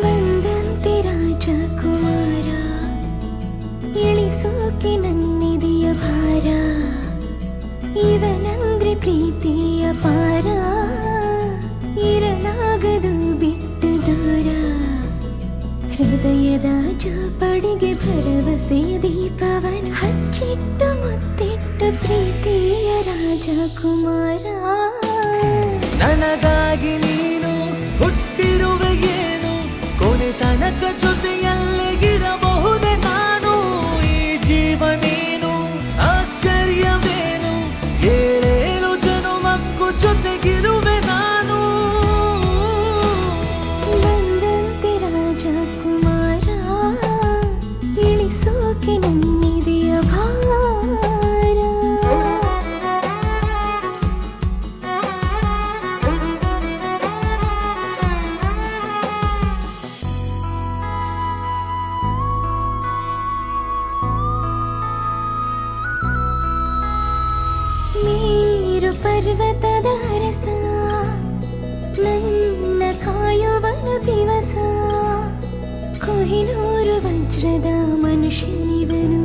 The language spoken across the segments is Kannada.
ಬಂದಂತೆ ರಾಜಕುಮಾರ, ಇಳಿಸೋಕೆ ನನ್ನಿದೆಯ ಭಾರ, ಇವನಂದ್ರೆ ಪ್ರೀತಿಯ ಪಾರ, ಇರಲಾಗದು ಬಿಟ್ಟು ದೂರ, ಹೃದಯದ ಚೂಪಡಿಗೆ ಭರವಸೆಯ ದೀಪವನು ಹಚ್ಚಿಟ್ಟು ಮುತ್ತಿಟ್ಟು ಪ್ರೀತಿಯ ರಾಜಕುಮಾರ. ನನಗಾಗಿ ನೀನು ಹುಟ್ಟಿರುವೆ ಏನು, ಕೊನೆ ತನಕ ಜೊತೆಯಲ್ಲಿಗಿರಬಹುದೇ ನಾನು. ಈ ಜೀವನೇನು ಆಶ್ಚರ್ಯವೇನು, ಏಳೇಳು ಜನುಮಕ್ಕೂ ಜೊತೆಗಿರುವೆ ನಾನು. ಬಂದಂತೆ ರಾಜಕುಮಾರ, ಇಳಿಸೋಕೆ ನನ್ನಿದೆಯ ಭಾರ. ಮೇರು ಪರ್ವತದ ಅರಸ, ನನ್ನ ಕಾಯುವನು ದಿವಸ, ಕೊಹಿನೂರು ವಜ್ರದ ಮನುಷ್ಯನಿವನು.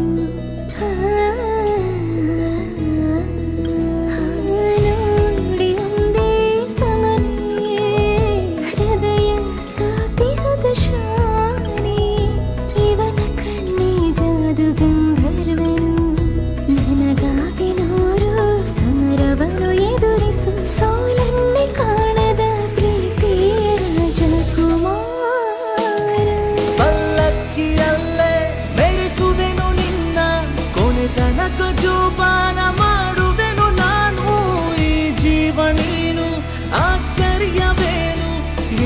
ನೋಡಿ ಒಂದೇ ಸಮನೆ, ಹೃದಯ ಸೋತಿಹದ ಶಾನೆ, ಇವನ ಕಣ್ಣೇ ಜಾದು ಗಂಧರ್ವನು. ನನಗಾಗಿ ನೂರು ಸಮರವನು ಎದುರಿಸು, ಸೋಲನ್ನೇ ಕಾಣದ ಪ್ರೀತಿಯ ರಾಜಕುಮಾರ. ಪಲ್ಲಕ್ಕಿಯಲ್ಲೇ ಮೆರೆಸುವೆನು ನಿನ್ನ, ಕೊನೆ ತನಕ ಜೋಪಾನ ಮಾಡುವೆನು ನಾನು. ಈ ಜೀವನೇನು ಆಶ್ಚರ್ಯವೇನು,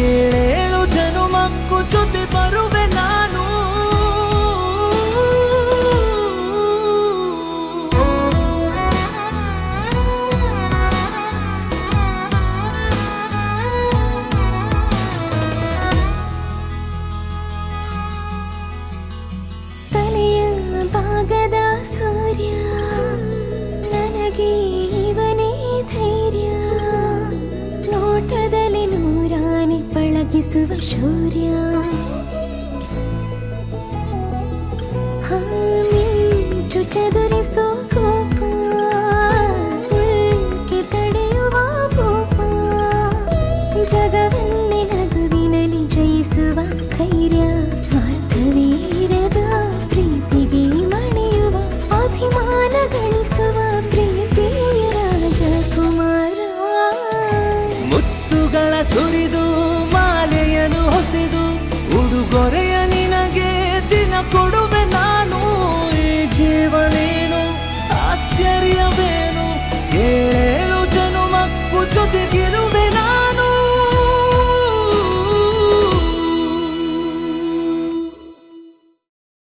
ಏಳೇಳು ಜನುಮಕ್ಕೂ ಜೊತೆ ಬರುವೆ ನಾನು. ತಲೆಯ ಭಾಗದ ಸೂರ್ಯ, ನನಗೆ ಇವನೇ ಧೈರ್ಯ, ನೋಟದಲ್ಲಿ ನೂರಾನೆ ಪಳಗಿಸುವ ಶೌರ್ಯ. ಮಿಂಚು ಚದುರಿಸೋ ಕೋಪ, ಉಲ್ಕೆ ತಡೆಯುವ ಭೂಪ, ಜಗವನ್ನೇ ನಗುವಿನಲ್ಲಿ ಜಯಿಸುವ ಸ್ಥೈರ್ಯ, ಸ್ವಾರ್ಥವೀರದ ಪ್ರೀತಿಗೆ ಮಣಿಯುವ, ಅಭಿಮಾನ ಗಳಿಸುವ ಪ್ರೀತಿಯ ರಾಜಕುಮಾರ. ಮುತ್ತುಗಳ ಸುರಿದು ಮಾಲೆಯನ್ನು ಹೊಸೆದು, ಉಡುಗೊರೆಯ ನಿನಗೆ ದಿನ ಕೊಡುವೆ ನಾನು. ಈ ಜೀವನೇನು ಆಶ್ಚರ್ಯವೇನು, ಏಳೇಳು ಜನುಮಕ್ಕೂ ಜೊತೆಗೆ